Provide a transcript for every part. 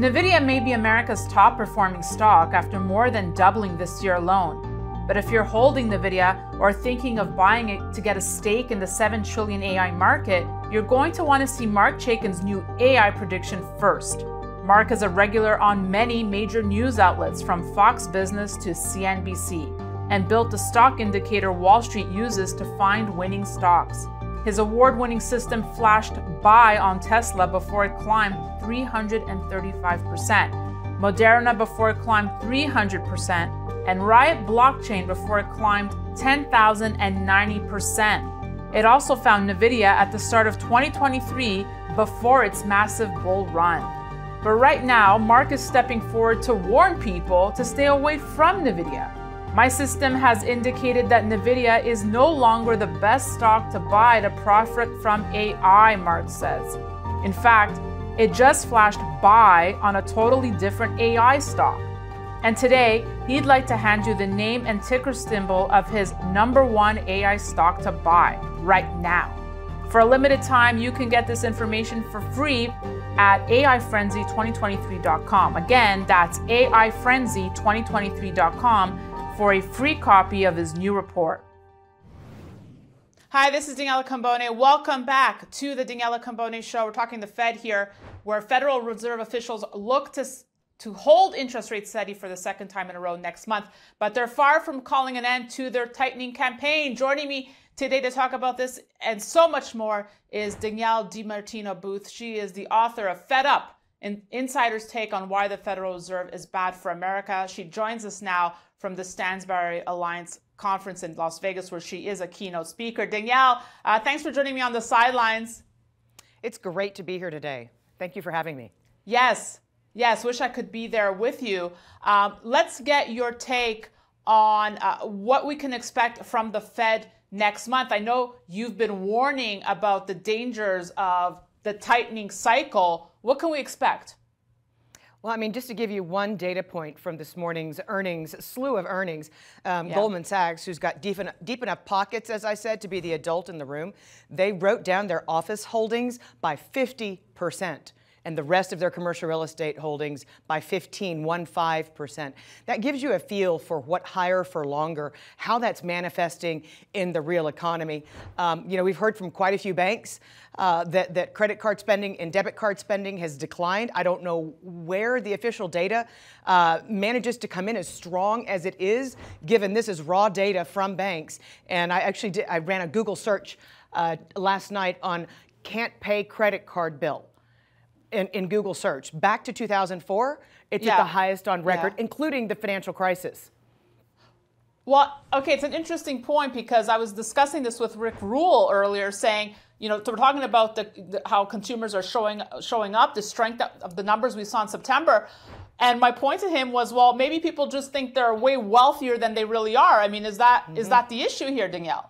NVIDIA may be America's top performing stock after more than doubling this year alone. But if you're holding NVIDIA or thinking of buying it to get a stake in the $7 trillion AI market, you're going to want to see Mark Chaikin's new AI prediction first. Mark is a regular on many major news outlets from Fox Business to CNBC and built the stock indicator Wall Street uses to find winning stocks. His award-winning system flashed buy on Tesla before it climbed 335%, Moderna before it climbed 300%, and Riot Blockchain before it climbed 10,090%. It also found NVIDIA at the start of 2023 before its massive bull run. But right now, Mark is stepping forward to warn people to stay away from NVIDIA. My system has indicated that NVIDIA is no longer the best stock to buy to profit from AI, Mark says. In fact, it just flashed buy on a totally different AI stock. And today, he'd like to hand you the name and ticker symbol of his #1 AI stock to buy right now. For a limited time, you can get this information for free at aifrenzy2023.com. Again, that's aifrenzy2023.com for a free copy of his new report. Hi, this is Danielle Cambone. Welcome back to the Danielle Cambone Show. We're talking the Fed here, where Federal Reserve officials look to hold interest rates steady for the second time in a row next month. But they're far from calling an end to their tightening campaign. Joining me today to talk about this and so much more is Danielle DiMartino Booth. She is the author of Fed Up, an insider's take on why the Federal Reserve is bad for America. She joins us now from the Stansberry Alliance conference in Las Vegas, where she is a keynote speaker. Danielle, thanks for joining me on the sidelines. It's great to be here today. Thank you for having me. Yes, wish I could be there with you. Let's get your take on what we can expect from the Fed next month. I know you've been warning about the dangers of the tightening cycle. What can we expect? Well, I mean, just to give you one data point from this morning's earnings, slew of earnings, Goldman Sachs, who's got deep enough pockets, as I said, to be the adult in the room, they wrote down their office holdings by 50%. And the rest of their commercial real estate holdings by 15%. That gives you a feel for what higher for longer, how that's manifesting in the real economy. We've heard from quite a few banks that credit card spending and debit card spending has declined. I don't know where the official data manages to come in as strong as it is, given this is raw data from banks. And I ran a Google search last night on can't pay credit card bill. In Google search. Back to 2004, it's at the highest on record, including the financial crisis. Well, okay, it's an interesting point because I was discussing this with Rick Rule earlier, saying, we're talking about how consumers are showing up, the strength of the numbers we saw in September. And my point to him was, well, maybe people just think they're way wealthier than they really are. I mean, is that the issue here, Danielle?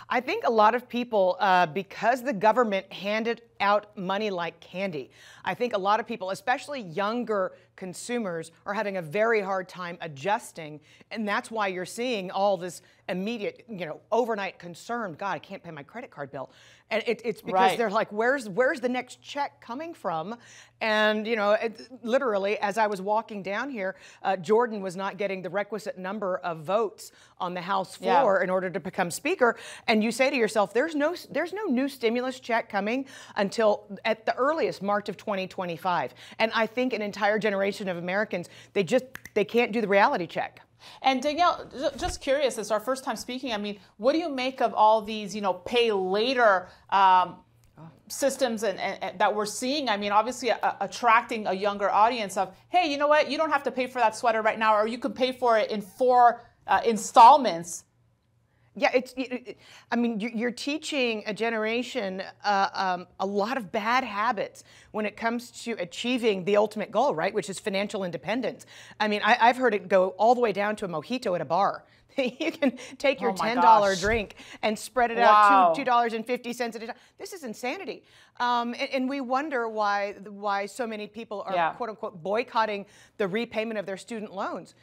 I think a lot of people, because the government handed out money like candy, I think a lot of people, especially younger consumers, are having a very hard time adjusting. And that's why you're seeing all this immediate, overnight concern. God, I can't pay my credit card bill. And it's because they're like, where's the next check coming from? And, literally, as I was walking down here, Jordan was not getting the requisite number of votes on the House floor in order to become Speaker. And you say to yourself, there's no new stimulus check coming until at the earliest March of 2025. And I think an entire generation of Americans, they can't do the reality check. And Danielle, just curious, it's our first time speaking. I mean, what do you make of all these, pay later systems and that we're seeing? I mean, obviously attracting a younger audience of, hey, you know what? You don't have to pay for that sweater right now, or you could pay for it in 4 installments. Yeah, you're teaching a generation a lot of bad habits when it comes to achieving the ultimate goal, right, which is financial independence. I mean, I've heard it go all the way down to a mojito at a bar. You can take your $10 drink and spread it out $2.50 at a time. This is insanity. And we wonder why so many people are, quote unquote, boycotting the repayment of their student loans.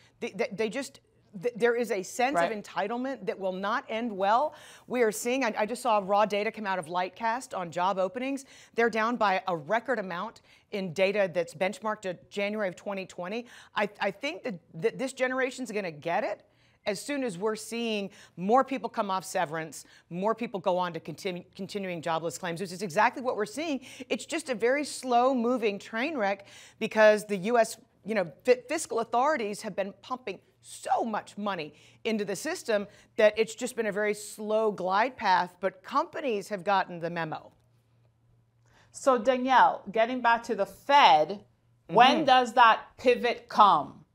there is a sense of entitlement that will not end well. We are seeing, I just saw raw data come out of Lightcast on job openings. They're down by a record amount in data that's benchmarked to January of 2020. I think that this generation's going to get it as soon as we're seeing more people come off severance, more people go on to continuing jobless claims, which is exactly what we're seeing. It's just a very slow-moving train wreck because the U.S. Fiscal authorities have been pumping so much money into the system that it's just been a very slow glide path, but companies have gotten the memo. So Danielle, getting back to the Fed, when does that pivot come?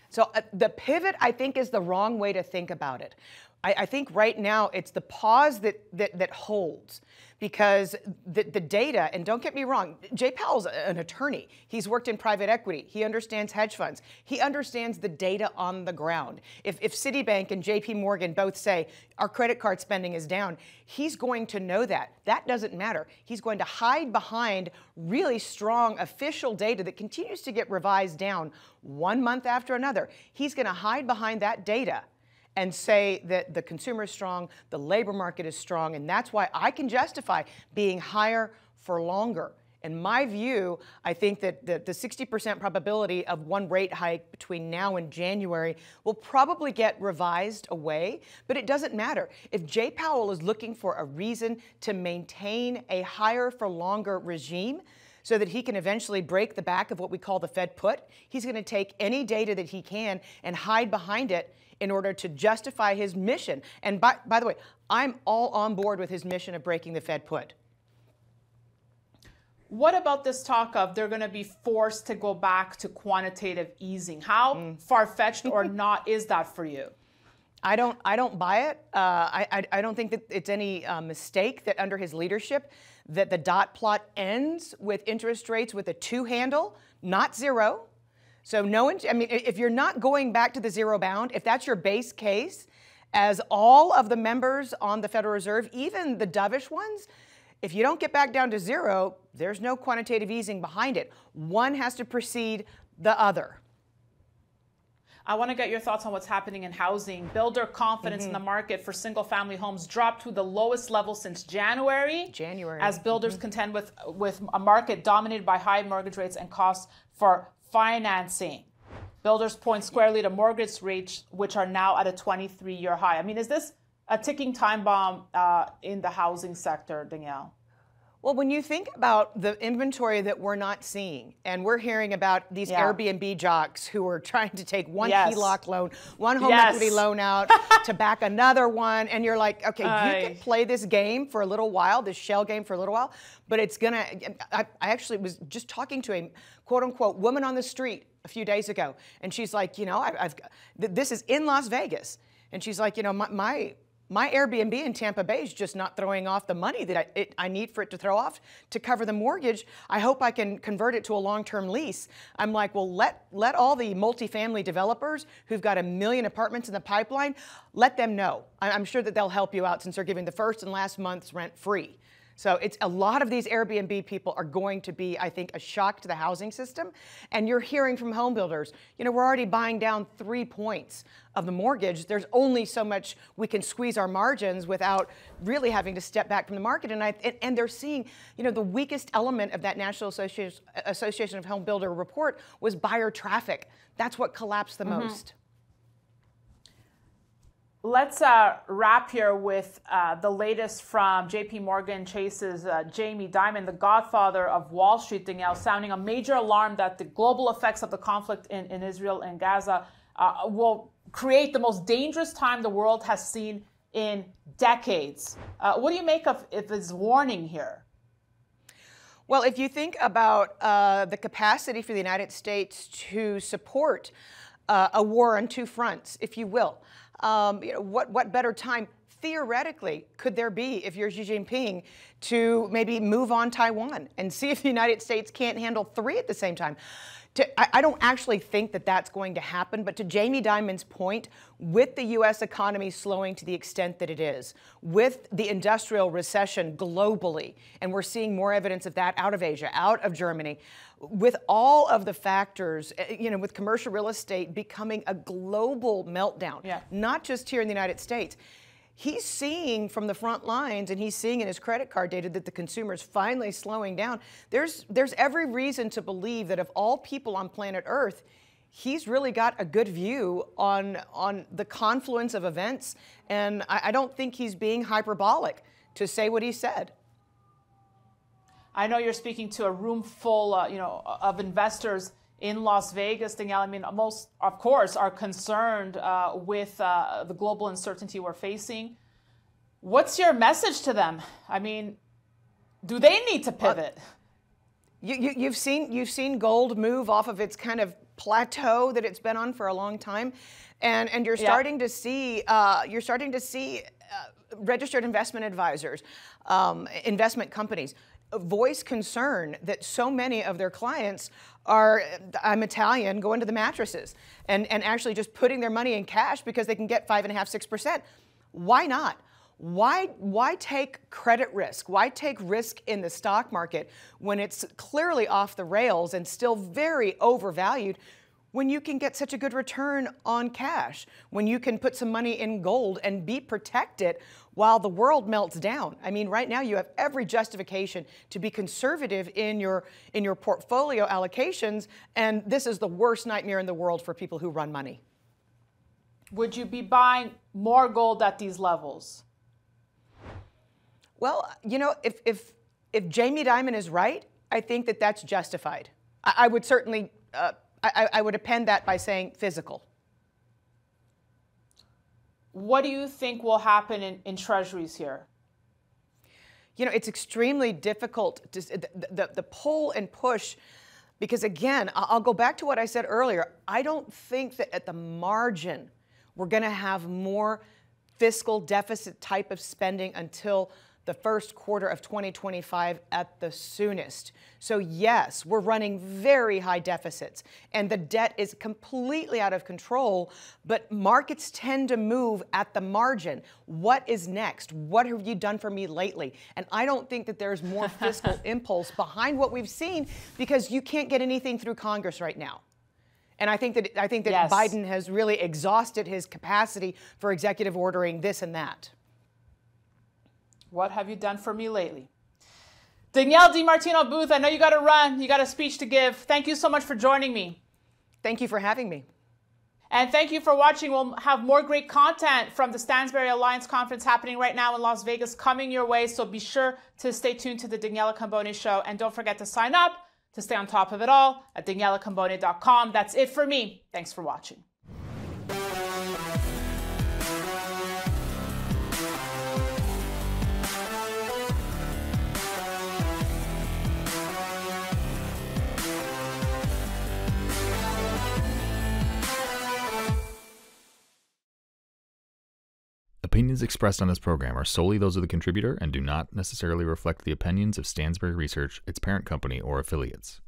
So the pivot, I think, is the wrong way to think about it. I think right now it's the pause that holds, because the data, and don't get me wrong, Jay Powell's an attorney. He's worked in private equity. He understands hedge funds. He understands the data on the ground. If Citibank and JPMorgan both say our credit card spending is down, he's going to know that. That doesn't matter. He's going to hide behind really strong official data that continues to get revised down 1 month after another. He's going to hide behind that data and say that the consumer is strong, the labor market is strong, and that's why I can justify being higher for longer. In my view, I think that the 60% probability of one rate hike between now and January will probably get revised away, but it doesn't matter. If Jay Powell is looking for a reason to maintain a higher for longer regime, so that he can eventually break the back of what we call the Fed put, he's going to take any data that he can and hide behind it in order to justify his mission. And by the way, I'm all on board with his mission of breaking the Fed put. What about this talk of they're going to be forced to go back to quantitative easing? How far-fetched or not is that for you? I don't buy it. I don't think that it's any mistake that under his leadership that the dot plot ends with interest rates with a 2 handle, not 0. So if you're not going back to the zero bound, if that's your base case, as all of the members on the Federal Reserve, even the dovish ones, if you don't get back down to 0, there's no quantitative easing behind it. One has to precede the other. I want to get your thoughts on what's happening in housing. Builder confidence in the market for single-family homes dropped to the lowest level since January. As builders contend with a market dominated by high mortgage rates and costs for financing. Builders point squarely to mortgage rates, which are now at a 23-year high. I mean, is this a ticking time bomb in the housing sector, Danielle? Well, when you think about the inventory that we're not seeing, and we're hearing about these Airbnb jocks who are trying to take one HELOC loan, one home equity loan out to back another one, and you're like, okay, you can play this game for a little while, this shell game for a little while, but it's gonna, I actually was just talking to a quote-unquote woman on the street a few days ago, and she's like, this is in Las Vegas, and she's like, my Airbnb in Tampa Bay is just not throwing off the money that I need for it to throw off to cover the mortgage. I hope I can convert it to a long-term lease. I'm like, well, let all the multifamily developers who've got 1 million apartments in the pipeline, let them know. I'm sure that they'll help you out since they're giving the first and last month's rent free. So it's a lot of these Airbnb people are going to be, I think, a shock to the housing system. And you're hearing from home builders, we're already buying down 3 points of the mortgage. There's only so much we can squeeze our margins without really having to step back from the market. And they're seeing, the weakest element of that National Association of Home Builder report was buyer traffic. That's what collapsed the most. Let's wrap here with the latest from JPMorgan Chase's Jamie Dimon, the godfather of Wall Street, Danielle, sounding a major alarm that the global effects of the conflict in Israel and Gaza will create the most dangerous time the world has seen in decades. What do you make of his warning here? Well, if you think about the capacity for the United States to support a war on 2 fronts, if you will, what better time theoretically could there be if you're Xi Jinping to maybe move on Taiwan and see if the United States can't handle 3 at the same time? I don't actually think that that's going to happen, but to Jamie Dimon's point, with the U.S. economy slowing to the extent that it is, with the industrial recession globally, and we're seeing more evidence of that out of Asia, out of Germany, with all of the factors, with commercial real estate becoming a global meltdown, not just here in the United States. He's seeing from the front lines, and he's seeing in his credit card data that the consumer is finally slowing down. There's every reason to believe that of all people on planet Earth, he's really got a good view on the confluence of events, and I don't think he's being hyperbolic to say what he said. I know you're speaking to a room full, of investors in Las Vegas, Danielle. I mean, most, of course, are concerned with the global uncertainty we're facing. What's your message to them? I mean, do they need to pivot? You've seen gold move off of its kind of plateau that it's been on for a long time, and you're starting to see registered investment advisors, investment companies voice concern that so many of their clients are, I'm Italian, going to the mattresses and actually just putting their money in cash because they can get 5.5%, 6%. Why not? Why take credit risk? Why take risk in the stock market when it's clearly off the rails and still very overvalued, when you can get such a good return on cash, when you can put some money in gold and be protected while the world melts down? I mean, right now you have every justification to be conservative in your portfolio allocations, and this is the worst nightmare in the world for people who run money. Would you be buying more gold at these levels? Well, if Jamie Dimon is right, I think that that's justified. I would certainly, I would append that by saying physical. What do you think will happen in Treasuries here? It's extremely difficult, the pull and push, because again, I'll go back to what I said earlier. I don't think that at the margin we're going to have more fiscal deficit type of spending until the first quarter of 2025 at the soonest. So yes, we're running very high deficits and the debt is completely out of control, but markets tend to move at the margin. What is next? What have you done for me lately? And I don't think that there's more fiscal impulse behind what we've seen, because you can't get anything through Congress right now. And I think that yes, Biden has really exhausted his capacity for executive ordering this and that. What have you done for me lately? Danielle DiMartino Booth, I know you got to run. You got a speech to give. Thank you so much for joining me. Thank you for having me. And thank you for watching. We'll have more great content from the Stansberry Alliance Conference happening right now in Las Vegas coming your way. So be sure to stay tuned to the Daniela Cambone Show. And don't forget to sign up to stay on top of it all at danielacambone.com. That's it for me. Thanks for watching. Opinions expressed on this program are solely those of the contributor and do not necessarily reflect the opinions of Stansberry Research, its parent company, or affiliates.